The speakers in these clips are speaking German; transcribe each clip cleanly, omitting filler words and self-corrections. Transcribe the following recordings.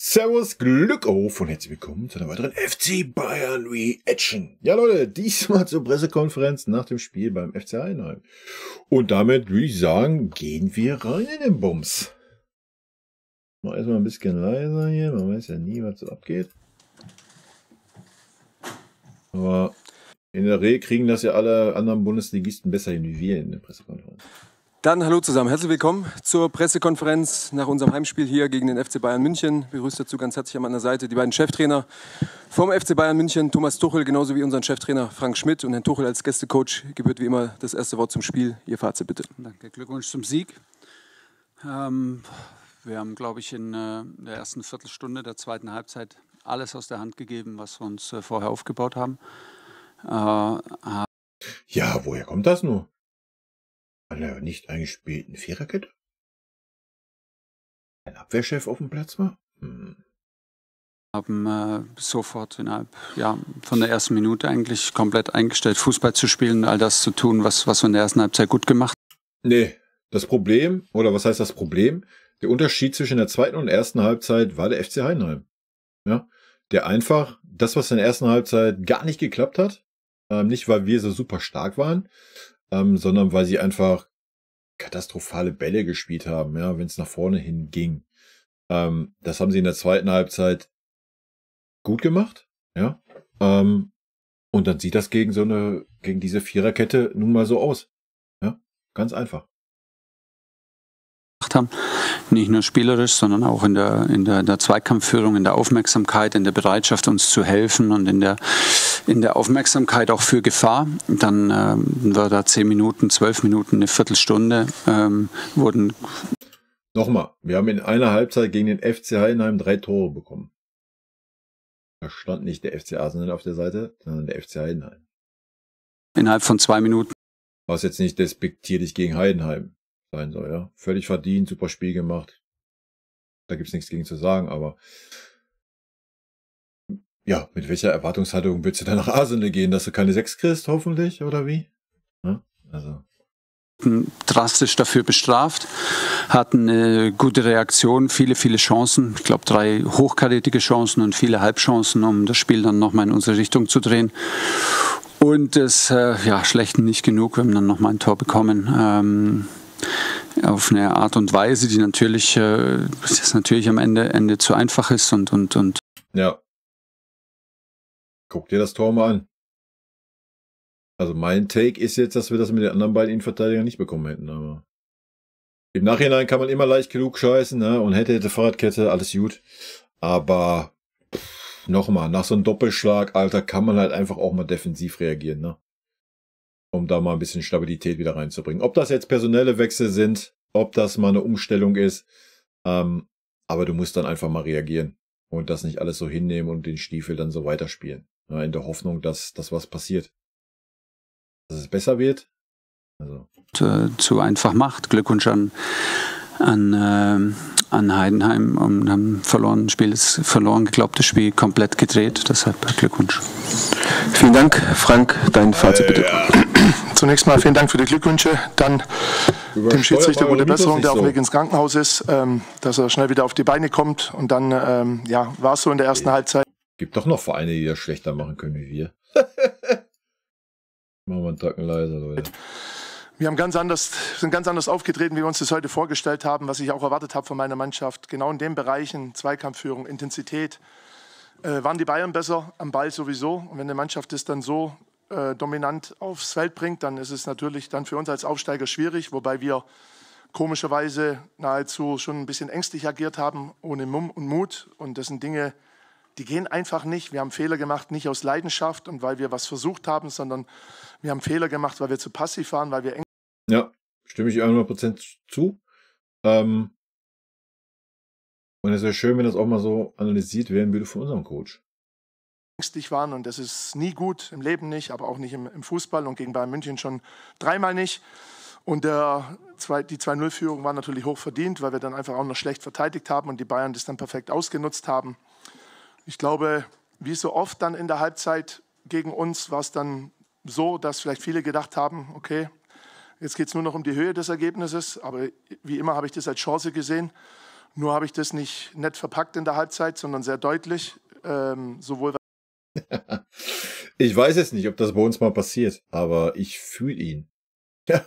Servus, Glück auf und herzlich willkommen zu einer weiteren FC Bayern Reaction. Ja Leute, diesmal zur Pressekonferenz nach dem Spiel beim FC Heidenheim. Und damit würde ich sagen, gehen wir rein in den Bums. Mal erstmal ein bisschen leiser hier, man weiß ja nie, was so abgeht. Aber in der Regel kriegen das ja alle anderen Bundesligisten besser hin wie wir in der Pressekonferenz. Dann hallo zusammen, herzlich willkommen zur Pressekonferenz nach unserem Heimspiel hier gegen den FC Bayern München. Begrüßt dazu ganz herzlich an meiner Seite die beiden Cheftrainer vom FC Bayern München, Thomas Tuchel, genauso wie unseren Cheftrainer Frank Schmidt. Und Herrn Tuchel als Gästecoach gebührt wie immer das erste Wort zum Spiel. Ihr Fazit bitte. Danke, Glückwunsch zum Sieg. Wir haben, glaube ich, in der ersten Viertelstunde der zweiten Halbzeit alles aus der Hand gegeben, was wir uns vorher aufgebaut haben. Ja, woher kommt das nur? Einer nicht eingespielten Viererkette? Ein Abwehrchef auf dem Platz war? Haben sofort innerhalb von der ersten Minute eigentlich komplett eingestellt, Fußball zu spielen, all das zu tun, was wir in der ersten Halbzeit gut gemacht haben. Nee, das Problem, oder was heißt das Problem? Der Unterschied zwischen der zweiten und ersten Halbzeit war der FC Heidenheim. Ja, der einfach das, was in der ersten Halbzeit gar nicht geklappt hat, nicht weil wir so super stark waren, sondern weil sie einfach katastrophale Bälle gespielt haben, ja, wenn es nach vorne hin ging. Das haben sie in der zweiten Halbzeit gut gemacht, ja. Und dann sieht das gegen diese Viererkette nun mal so aus. Ja, ganz einfach. Haben. Nicht nur spielerisch, sondern auch in der Zweikampfführung, in der Aufmerksamkeit, in der Bereitschaft, uns zu helfen und in der Aufmerksamkeit auch für Gefahr. Dann war da 10 Minuten, 12 Minuten, eine Viertelstunde wurden... Nochmal, wir haben in einer Halbzeit gegen den FC Heidenheim 3 Tore bekommen. Da stand nicht der FC Arsenal auf der Seite, sondern der FC Heidenheim. Innerhalb von 2 Minuten. Was jetzt nicht despektierlich gegen Heidenheim sein soll, ja. Völlig verdient, super Spiel gemacht. Da gibt's nichts gegen zu sagen, aber ja, mit welcher Erwartungshaltung willst du dann nach Arsenal gehen, dass du keine 6 kriegst, hoffentlich, oder wie? Ja, also. Drastisch dafür bestraft, hatten eine gute Reaktion, viele Chancen, ich glaube 3 hochkarätige Chancen und viele Halbchancen, um das Spiel dann nochmal in unsere Richtung zu drehen. Und es schlechten nicht genug, wir haben dann nochmal ein Tor bekommen. Auf eine Art und Weise, die natürlich, das natürlich am Ende zu einfach ist und. Ja. Guck dir das Tor mal an. Also mein Take ist jetzt, dass wir das mit den anderen beiden Innenverteidigern nicht bekommen hätten, aber im Nachhinein kann man immer leicht genug scheißen, ne? Und hätte Fahrradkette, alles gut. Aber nochmal, nach so einem Doppelschlag, Alter, kann man halt einfach auch mal defensiv reagieren, ne? Um da mal ein bisschen Stabilität wieder reinzubringen. Ob das jetzt personelle Wechsel sind, ob das mal eine Umstellung ist, aber du musst dann einfach mal reagieren und das nicht alles so hinnehmen und den Stiefel dann so weiterspielen. Ja, in der Hoffnung, dass was passiert. Dass es besser wird. Also. Zu einfach macht. Glückwunsch an Heidenheim und haben verloren. Das Spiel ist verloren, geglaubtes Spiel komplett gedreht. Deshalb Glückwunsch. Vielen Dank, Frank. Dein Fazit bitte. Zunächst mal vielen Dank für die Glückwünsche. Dann dem Schiedsrichter gute Besserung, der auf dem Weg ins Krankenhaus ist, dass er schnell wieder auf die Beine kommt. Und dann war es so in der ersten Halbzeit. Gibt doch noch Vereine, die das schlechter machen können wie wir. Machen wir einen Tacken leiser, Leute. Wir sind ganz anders aufgetreten, wie wir uns das heute vorgestellt haben, was ich auch erwartet habe von meiner Mannschaft. Genau in den Bereichen, Zweikampfführung, Intensität, waren die Bayern besser, am Ball sowieso. Und wenn eine Mannschaft das dann so dominant aufs Feld bringt, dann ist es natürlich dann für uns als Aufsteiger schwierig, wobei wir komischerweise nahezu schon ein bisschen ängstlich agiert haben, ohne Mumm und Mut. Und das sind Dinge, die gehen einfach nicht. Wir haben Fehler gemacht, nicht aus Leidenschaft und weil wir was versucht haben, sondern wir haben Fehler gemacht, weil wir zu passiv waren, weil wir Ja, stimme ich 100% zu. Und es wäre schön, wenn das auch mal so analysiert werden würde von unserem Coach. Ängstlich waren und das ist nie gut, im Leben nicht, aber auch nicht im Fußball und gegen Bayern München schon 3-mal nicht. Und die 2-0-Führung war natürlich hoch verdient, weil wir dann einfach auch noch schlecht verteidigt haben und die Bayern das dann perfekt ausgenutzt haben. Ich glaube, wie so oft dann in der Halbzeit gegen uns war es dann so, dass vielleicht viele gedacht haben, okay, jetzt geht es nur noch um die Höhe des Ergebnisses, aber wie immer habe ich das als Chance gesehen. Nur habe ich das nicht nett verpackt in der Halbzeit, sondern sehr deutlich. Sowohl Ich weiß jetzt nicht, ob das bei uns mal passiert, aber ich fühle ihn. Ja,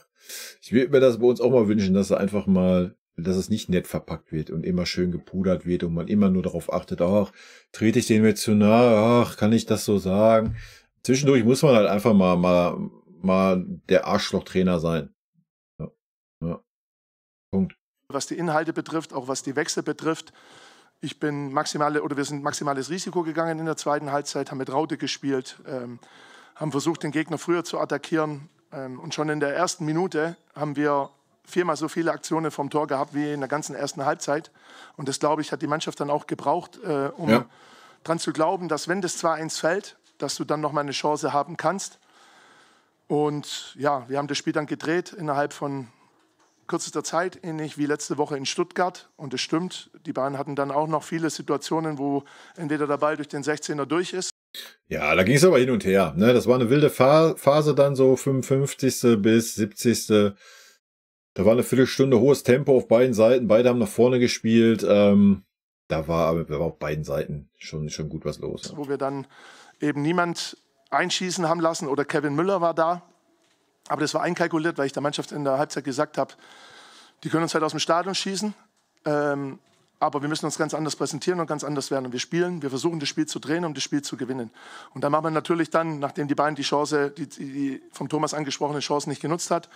ich würde mir das bei uns auch mal wünschen, dass er einfach mal, dass es nicht nett verpackt wird und immer schön gepudert wird und man immer nur darauf achtet, ach, trete ich dem jetzt zu nahe, ach, kann ich das so sagen? Zwischendurch muss man halt einfach mal der Arschlochtrainer sein. Ja. Ja. Punkt. was die Inhalte betrifft, auch was die Wechsel betrifft. Wir sind maximales Risiko gegangen in der zweiten Halbzeit, haben mit Raute gespielt, haben versucht, den Gegner früher zu attackieren. Und schon in der ersten Minute haben wir 4-mal so viele Aktionen vom Tor gehabt wie in der ganzen ersten Halbzeit. Und das, glaube ich, hat die Mannschaft dann auch gebraucht, um dran zu glauben, dass wenn das 2-1 fällt, dass du dann noch mal eine Chance haben kannst. Und ja, wir haben das Spiel dann gedreht innerhalb von kürzester Zeit, ähnlich wie letzte Woche in Stuttgart. Und es stimmt, die Bayern hatten dann auch noch viele Situationen, wo entweder der Ball durch den 16er durch ist. Ja, da ging es aber hin und her. Ne? Das war eine wilde Phase dann so 55. bis 70. Da war eine Viertelstunde hohes Tempo auf beiden Seiten. Beide haben nach vorne gespielt. Da war aber auf beiden Seiten schon gut was los. Wo wir dann eben niemand einschießen haben lassen oder Kevin Müller war da. Aber das war einkalkuliert, weil ich der Mannschaft in der Halbzeit gesagt habe, die können uns halt aus dem Stadion schießen, aber wir müssen uns ganz anders präsentieren und ganz anders werden. Und wir versuchen das Spiel zu drehen, um das Spiel zu gewinnen. Und dann machen wir natürlich dann, nachdem die Bayern die Chance, die vom Thomas angesprochene Chance nicht genutzt hat,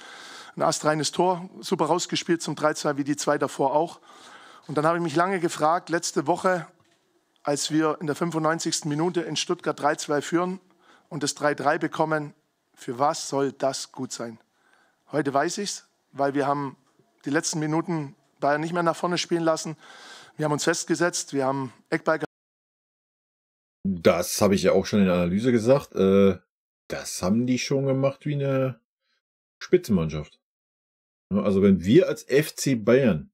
ein astreines Tor, super rausgespielt zum 3-2, wie die zwei davor auch. Und dann habe ich mich lange gefragt, letzte Woche, als wir in der 95. Minute in Stuttgart 3-2 führen und das 3-3 bekommen, für was soll das gut sein? Heute weiß ich es, weil wir haben die letzten Minuten Bayern nicht mehr nach vorne spielen lassen. Wir haben uns festgesetzt, wir haben Eckball. Das habe ich ja auch schon in der Analyse gesagt. Das haben die schon gemacht wie eine Spitzenmannschaft. Also wenn wir als FC Bayern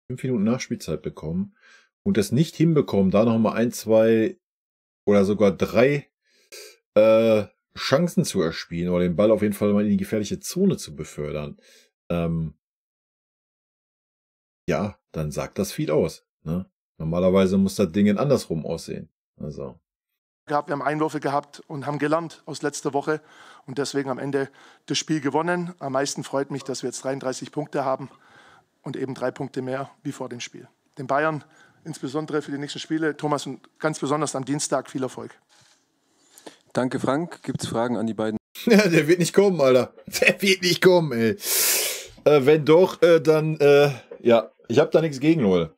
5 Minuten Nachspielzeit bekommen und das nicht hinbekommen, da nochmal 1, 2 oder sogar 3 Chancen zu erspielen oder den Ball auf jeden Fall mal in die gefährliche Zone zu befördern, ja, dann sagt das viel aus. Ne? Normalerweise muss das Ding andersrum aussehen. Also. Wir haben Einwürfe gehabt und haben gelernt aus letzter Woche und deswegen am Ende das Spiel gewonnen. Am meisten freut mich, dass wir jetzt 33 Punkte haben und eben 3 Punkte mehr wie vor dem Spiel. Den Bayern, insbesondere für die nächsten Spiele, Thomas, und ganz besonders am Dienstag, viel Erfolg. Danke, Frank. Gibt es Fragen an die beiden? Ja, der wird nicht kommen, Alter. Der wird nicht kommen, ey. Wenn doch, dann, ja, ich habe da nichts gegen, Leute.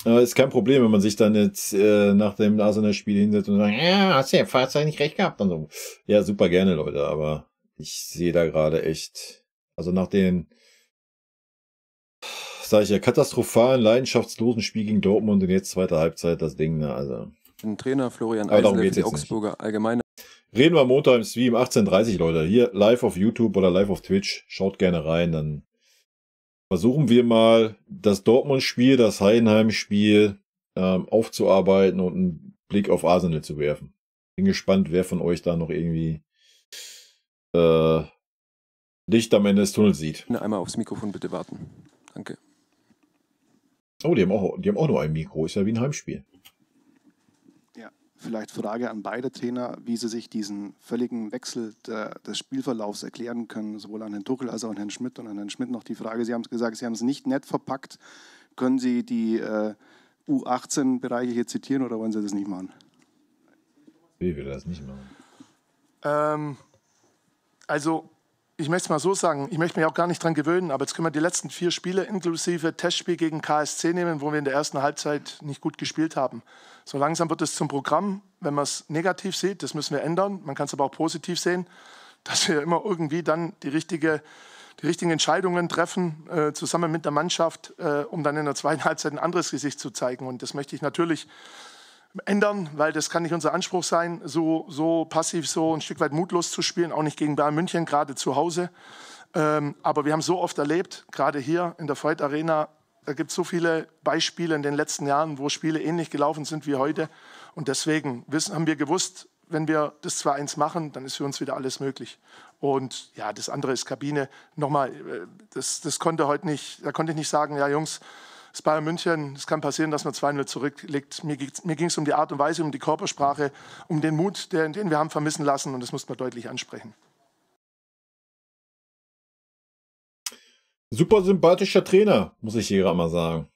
Ist kein Problem, wenn man sich dann jetzt nach dem Arsenal-Spiel hinsetzt und sagt, ja, hast du ja Fahrzeug nicht recht gehabt und so. Ja, super gerne, Leute, aber ich sehe da gerade echt, also nach den, sage ich ja, katastrophalen, leidenschaftslosen Spiel gegen Dortmund und jetzt zweite Halbzeit das Ding, ne, also. Den Trainer Florian Aber darum Eisele geht's für die jetzt Augsburger Allgemeine. Reden wir am Montag im Stream, 18:30, Leute. Hier live auf YouTube oder live auf Twitch. Schaut gerne rein. Dann versuchen wir mal das Dortmund-Spiel, das Heidenheim-Spiel aufzuarbeiten und einen Blick auf Arsenal zu werfen. Bin gespannt, wer von euch da noch irgendwie Licht am Ende des Tunnels sieht. Einmal aufs Mikrofon bitte warten. Danke. Oh, die haben auch nur ein Mikro. Ist ja wie ein Heimspiel. Vielleicht Frage an beide Trainer, wie sie sich diesen völligen Wechsel des Spielverlaufs erklären können, sowohl an Herrn Tuchel als auch an Herrn Schmidt. Und an Herrn Schmidt noch die Frage, Sie haben es gesagt, Sie haben es nicht nett verpackt. Können Sie die U18-Bereiche hier zitieren oder wollen Sie das nicht machen? Wie will das nicht machen? Also, ich möchte es mal so sagen, ich möchte mich auch gar nicht dran gewöhnen, aber jetzt können wir die letzten 4 Spiele inklusive Testspiel gegen KSC nehmen, wo wir in der ersten Halbzeit nicht gut gespielt haben. So langsam wird es zum Programm, wenn man es negativ sieht, das müssen wir ändern. Man kann es aber auch positiv sehen, dass wir immer irgendwie dann die richtigen Entscheidungen treffen, zusammen mit der Mannschaft, um dann in der zweiten Halbzeit ein anderes Gesicht zu zeigen. Und das möchte ich natürlich ändern, weil das kann nicht unser Anspruch sein, so passiv, so ein Stück weit mutlos zu spielen, auch nicht gegen Bayern München, gerade zu Hause. Aber wir haben so oft erlebt, gerade hier in der Voith Arena, da gibt es so viele Beispiele in den letzten Jahren, wo Spiele ähnlich gelaufen sind wie heute. Und deswegen haben wir gewusst, wenn wir das 2-1 machen, dann ist für uns wieder alles möglich. Und ja, das andere ist Kabine. Nochmal, das konnte heute nicht, da konnte ich nicht sagen, ja Jungs, Das Bayern München, es kann passieren, dass man 2-0 zurückliegt. Mir ging es um die Art und Weise, um die Körpersprache, um den Mut, den wir haben vermissen lassen. Und das muss man deutlich ansprechen. Super sympathischer Trainer, muss ich hier gerade mal sagen.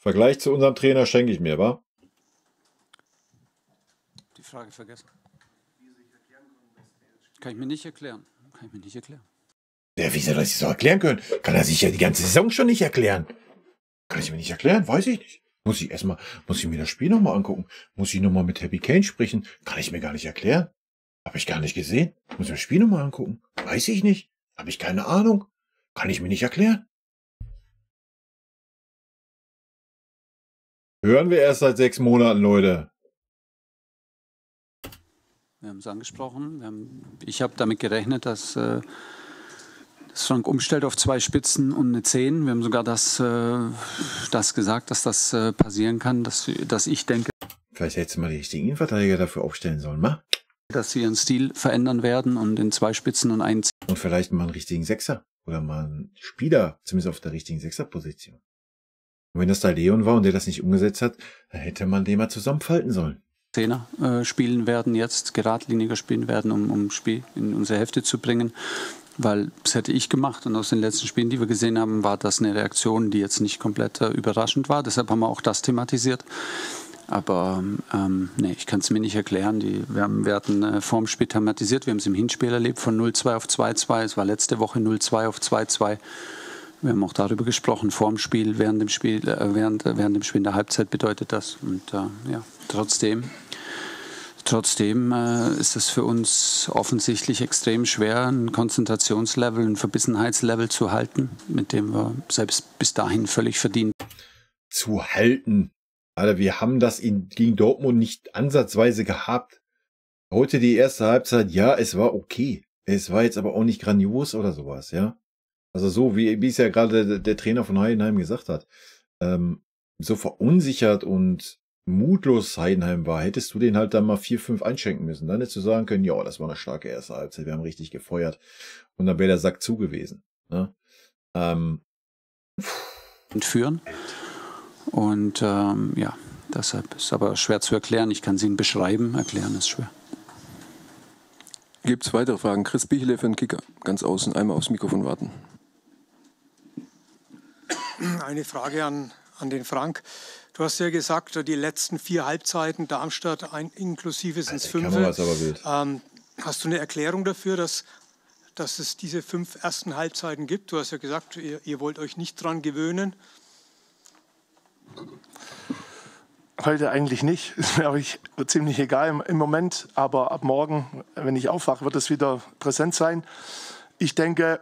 Vergleich zu unserem Trainer schenke ich mir, wa? Die Frage vergessen. Kann ich mir nicht erklären. Kann ich mir nicht erklären. Ja, wie soll er das so erklären können? Kann er sich ja die ganze Saison schon nicht erklären. Kann ich mir nicht erklären, weiß ich nicht. Muss ich mir das Spiel nochmal angucken. Muss ich nochmal mit Happy Kane sprechen. Kann ich mir gar nicht erklären. Habe ich gar nicht gesehen. Muss ich mir das Spiel nochmal angucken. Weiß ich nicht. Habe ich keine Ahnung. Kann ich mir nicht erklären. Hören wir erst seit 6 Monaten, Leute. Wir haben es angesprochen. Ich habe damit gerechnet, dass Frank umstellt auf 2 Spitzen und eine 10. Wir haben sogar das gesagt, dass das passieren kann, dass ich denke, Vielleicht hättest du mal die richtigen Innenverteidiger dafür aufstellen sollen, ma? dass sie ihren Stil verändern werden und in 2 Spitzen und einen Und vielleicht mal einen richtigen Sechser. Oder mal einen Spieler, zumindest auf der richtigen Sechserposition. Und wenn das da Leon war und der das nicht umgesetzt hat, dann hätte man den mal zusammenfalten sollen. Zehner spielen werden, jetzt geradliniger spielen werden, um Spiel in unsere Hälfte zu bringen. Weil das hätte ich gemacht und aus den letzten Spielen, die wir gesehen haben, war das eine Reaktion, die jetzt nicht komplett überraschend war. Deshalb haben wir auch das thematisiert. Aber nee, ich kann es mir nicht erklären. Wir hatten vorm Spiel thematisiert, wir haben es im Hinspiel erlebt, von 0-2 auf 2-2. Es war letzte Woche 0-2 auf 2-2. Wir haben auch darüber gesprochen, vorm Spiel, während dem Spiel in der Halbzeit bedeutet das. Und ja, trotzdem ist es für uns offensichtlich extrem schwer, ein Konzentrationslevel, ein Verbissenheitslevel zu halten, mit dem wir selbst bis dahin völlig verdient. Zu halten. Alter, wir haben das gegen Dortmund nicht ansatzweise gehabt. Heute die erste Halbzeit, ja, es war okay. Es war jetzt aber auch nicht grandios oder sowas, ja. Also so, wie es ja gerade der Trainer von Heidenheim gesagt hat. So verunsichert und mutlos Heidenheim war, hättest du den halt dann mal 4-5 einschenken müssen. Dann hättest du sagen können, ja, das war eine starke erste Halbzeit, wir haben richtig gefeuert. Und dann wäre der Sack zu gewesen. Ne? Führen. Und ja, deshalb ist aber schwer zu erklären. Ich kann es Ihnen beschreiben, erklären ist schwer. Gibt es weitere Fragen? Chris Bichele für den Kicker. Ganz außen, einmal aufs Mikrofon warten. Eine Frage an den Frank. Du hast ja gesagt, die letzten 4 Halbzeiten Darmstadt inklusive sind es 5. Hast du eine Erklärung dafür, dass es diese 5 ersten Halbzeiten gibt? Du hast ja gesagt, ihr wollt euch nicht dran gewöhnen. Heute eigentlich nicht. Ist mir auch ziemlich egal im Moment. Aber ab morgen, wenn ich aufwache, wird es wieder präsent sein. Ich denke,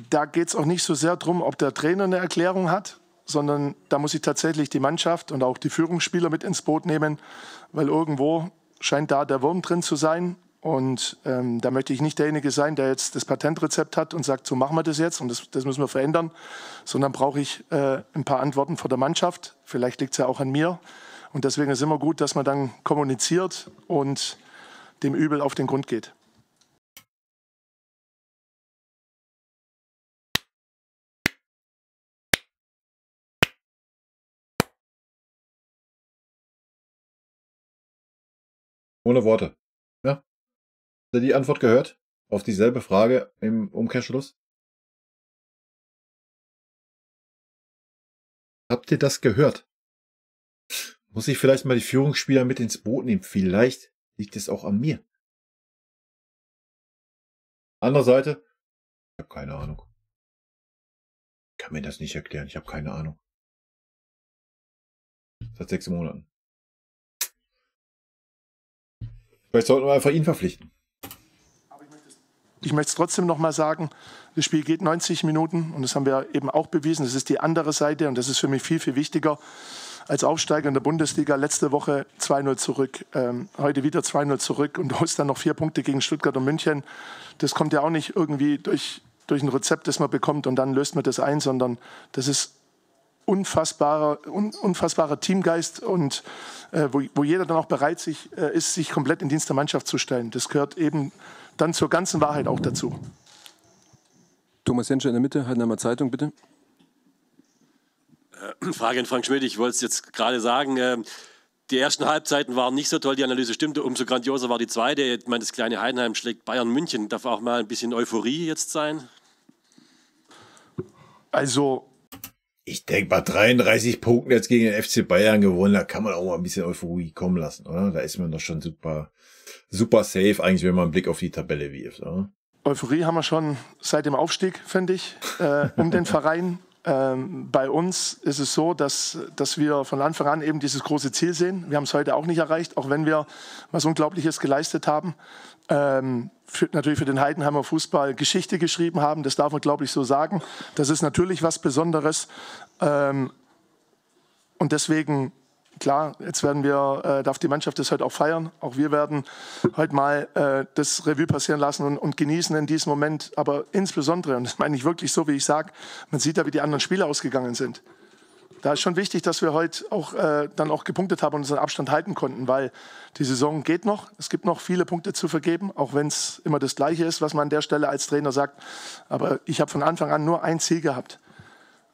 da geht es auch nicht so sehr darum, ob der Trainer eine Erklärung hat, sondern da muss ich tatsächlich die Mannschaft und auch die Führungsspieler mit ins Boot nehmen, weil irgendwo scheint da der Wurm drin zu sein. Und da möchte ich nicht derjenige sein, der jetzt das Patentrezept hat und sagt, so machen wir das jetzt und das müssen wir verändern, sondern brauche ich ein paar Antworten von der Mannschaft. Vielleicht liegt es ja auch an mir. Und deswegen ist es immer gut, dass man dann kommuniziert und dem Übel auf den Grund geht. Ohne Worte. Ja. Habt ihr die Antwort gehört? Auf dieselbe Frage im Umkehrschluss? Habt ihr das gehört? Muss ich vielleicht mal die Führungsspieler mit ins Boot nehmen? Vielleicht liegt es auch an mir. Andere Seite? Ich habe keine Ahnung. Ich kann mir das nicht erklären. Ich habe keine Ahnung. Seit 6 Monaten. Vielleicht sollten wir einfach ihn verpflichten. Ich möchte es trotzdem noch mal sagen, das Spiel geht 90 Minuten und das haben wir eben auch bewiesen. Das ist die andere Seite und das ist für mich viel, viel wichtiger als Aufsteiger in der Bundesliga. Letzte Woche 2-0 zurück, heute wieder 2-0 zurück und du holst dann noch 4 Punkte gegen Stuttgart und München. Das kommt ja auch nicht irgendwie durch ein Rezept, das man bekommt und dann löst man das ein, sondern das ist unfassbarer Teamgeist und wo jeder dann auch bereit ist, sich komplett in Dienst der Mannschaft zu stellen. Das gehört eben dann zur ganzen Wahrheit auch dazu. Thomas Jenscher in der Mitte, Heidenheimer Zeitung, bitte. Frage an Frank Schmidt, ich wollte es jetzt gerade sagen, die ersten Halbzeiten waren nicht so toll, die Analyse stimmte, umso grandioser war die zweite. Ich meine, das kleine Heidenheim schlägt Bayern München, darf auch mal ein bisschen Euphorie jetzt sein? Also, ich denke, bei 33 Punkten jetzt gegen den FC Bayern gewonnen, da kann man auch mal ein bisschen Euphorie kommen lassen, oder? Da ist man doch schon super safe, eigentlich, wenn man einen Blick auf die Tabelle wirft, oder? Euphorie haben wir schon seit dem Aufstieg, finde ich, um den Verein. Bei uns ist es so, dass wir von Anfang an eben dieses große Ziel sehen. Wir haben es heute auch nicht erreicht, auch wenn wir was Unglaubliches geleistet haben. Natürlich für den Heidenheimer Fußball Geschichte geschrieben haben, das darf man, glaube ich, so sagen. Das ist natürlich was Besonderes. Und deswegen, klar, jetzt darf die Mannschaft das heute auch feiern. Auch wir werden heute mal das Revue passieren lassen und genießen in diesem Moment. Aber insbesondere, und das meine ich wirklich so, wie ich sage, man sieht ja, wie die anderen Spiele ausgegangen sind. Da ist schon wichtig, dass wir heute auch dann auch gepunktet haben und unseren Abstand halten konnten, weil die Saison geht noch. Es gibt noch viele Punkte zu vergeben, auch wenn es immer das Gleiche ist, was man an der Stelle als Trainer sagt. Aber ich habe von Anfang an nur ein Ziel gehabt,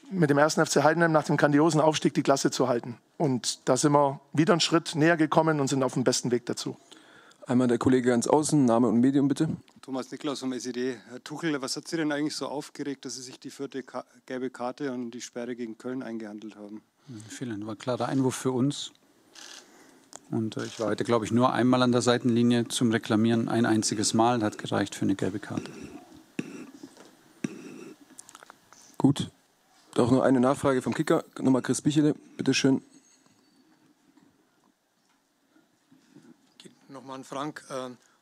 mit dem 1. FC Heidenheim nach dem grandiosen Aufstieg die Klasse zu halten. Und da sind wir wieder einen Schritt näher gekommen und sind auf dem besten Weg dazu. Einmal der Kollege ganz außen, Name und Medium bitte. Thomas Niklaus vom SED. Herr Tuchel, was hat Sie denn eigentlich so aufgeregt, dass Sie sich die 4. gelbe Karte und die Sperre gegen Köln eingehandelt haben? Vielen, war ein klarer Einwurf für uns. Und ich war heute, glaube ich, nur einmal an der Seitenlinie zum Reklamieren. Ein einziges Mal hat gereicht für eine gelbe Karte. Gut. Doch noch eine Nachfrage vom Kicker. Nochmal Chris Bichele, bitteschön. Nochmal an Frank.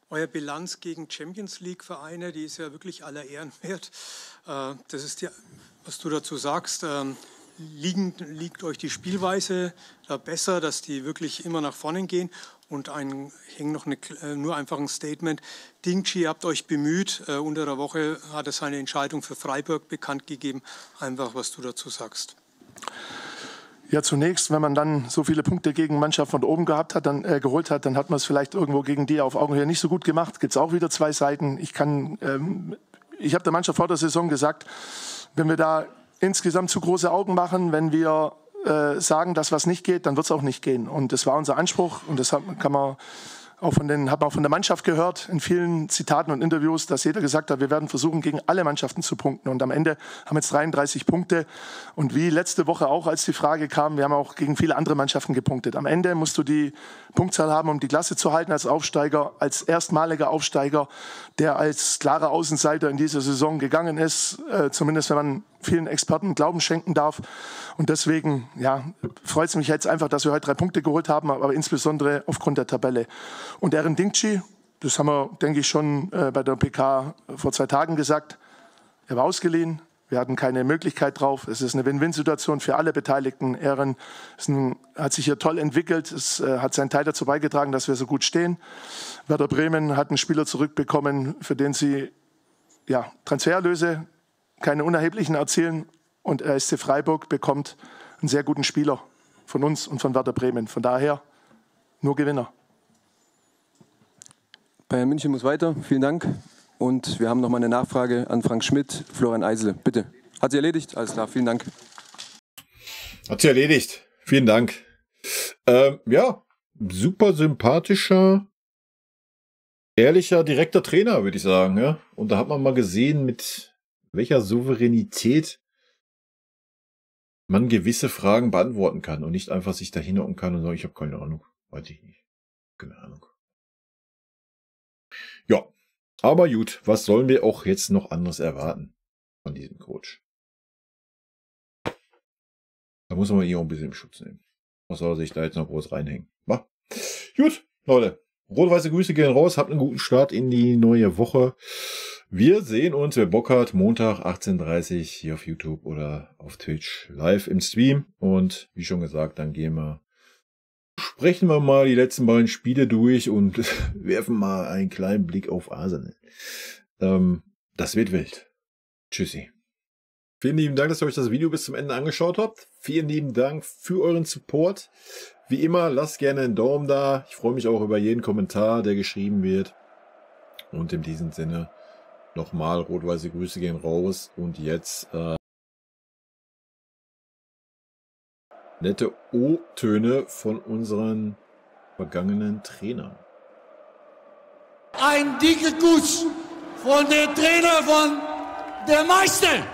Euer Bilanz gegen Champions-League-Vereine, die ist ja wirklich aller Ehren wert. Das ist was du dazu sagst. Liegt euch die Spielweise da besser, dass die wirklich immer nach vorne gehen? Und hängt noch nur einfach ein Statement. Dingchi, ihr habt euch bemüht. Unter der Woche hat er seine Entscheidung für Freiburg bekannt gegeben. Einfach, was du dazu sagst. Ja, zunächst, wenn man dann so viele Punkte gegen Mannschaft von oben geholt hat, dann hat man es vielleicht irgendwo gegen die auf Augenhöhe nicht so gut gemacht. Gibt es auch wieder zwei Seiten. Ich habe der Mannschaft vor der Saison gesagt, wenn wir da insgesamt zu große Augen machen, wenn wir sagen, dass was nicht geht, dann wird es auch nicht gehen. Und das war unser Anspruch und das hat man auch von der Mannschaft gehört in vielen Zitaten und Interviews, dass jeder gesagt hat, wir werden versuchen, gegen alle Mannschaften zu punkten. Und am Ende haben wir jetzt 33 Punkte. Und wie letzte Woche auch, als die Frage kam, wir haben auch gegen viele andere Mannschaften gepunktet. Am Ende musst du die Punktzahl haben, um die Klasse zu halten als Aufsteiger, als erstmaliger Aufsteiger, der als klarer Außenseiter in dieser Saison gegangen ist. Zumindest wenn man vielen Experten Glauben schenken darf. Und deswegen freut es mich jetzt einfach, dass wir heute 3 Punkte geholt haben, aber insbesondere aufgrund der Tabelle. Und Eren Dingchi, das haben wir, denke ich, schon bei der PK vor 2 Tagen gesagt, er war ausgeliehen. Wir hatten keine Möglichkeit drauf. Es ist eine Win-Win-Situation für alle Beteiligten. Eren hat sich hier toll entwickelt. Es hat seinen Teil dazu beigetragen, dass wir so gut stehen. Werder Bremen hat einen Spieler zurückbekommen, für den sie Transfererlöse keine unerheblichen erzielen. Und SC Freiburg bekommt einen sehr guten Spieler von uns und von Werder Bremen. Von daher nur Gewinner. Bayern München muss weiter. Vielen Dank. Und wir haben noch mal eine Nachfrage an Frank Schmidt, Florian Eisele. Bitte. Hat sie erledigt? Alles klar. Vielen Dank. Hat sie erledigt. Vielen Dank. Super sympathischer, ehrlicher, direkter Trainer, würde ich sagen. Ja? Und da hat man mal gesehen, mit welcher Souveränität man gewisse Fragen beantworten kann und nicht einfach sich dahin hocken kann und sagen, ich habe keine Ahnung. Weiß ich nicht. Keine Ahnung. Ja, aber gut, was sollen wir auch jetzt noch anderes erwarten von diesem Coach? Da muss man ihn auch ein bisschen im Schutz nehmen. Was soll er sich da jetzt noch groß reinhängen? Na? Gut, Leute. Rot-weiße Grüße gehen raus. Habt einen guten Start in die neue Woche. Wir sehen uns, wer Bock hat, Montag 18:30 Uhr hier auf YouTube oder auf Twitch live im Stream. Und wie schon gesagt, dann sprechen wir mal die letzten beiden Spiele durch und werfen mal einen kleinen Blick auf Arsenal. Das wird wild. Tschüssi. Vielen lieben Dank, dass ihr euch das Video bis zum Ende angeschaut habt. Vielen lieben Dank für euren Support. Wie immer, lasst gerne einen Daumen da. Ich freue mich auch über jeden Kommentar, der geschrieben wird. Und in diesem Sinne, Nochmal rot-weiße Grüße gehen raus. Und jetzt nette O-Töne von unseren vergangenen Trainern. Ein dicker Kuss von der Trainer von der Meister.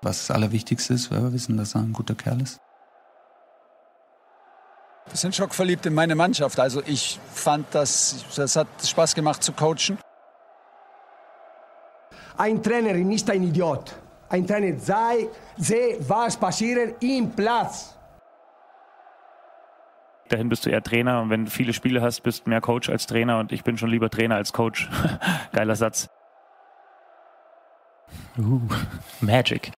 Was das Allerwichtigste ist, weil wir wissen, dass er ein guter Kerl ist. Wir sind schockverliebt in meine Mannschaft. Also ich fand, das hat Spaß gemacht zu coachen. Ein Trainer ist ein Idiot. Ein Trainer sehe, was passiert im Platz. Dahin bist du eher Trainer und wenn du viele Spiele hast, bist du mehr Coach als Trainer und ich bin schon lieber Trainer als Coach. Geiler Satz. Magic.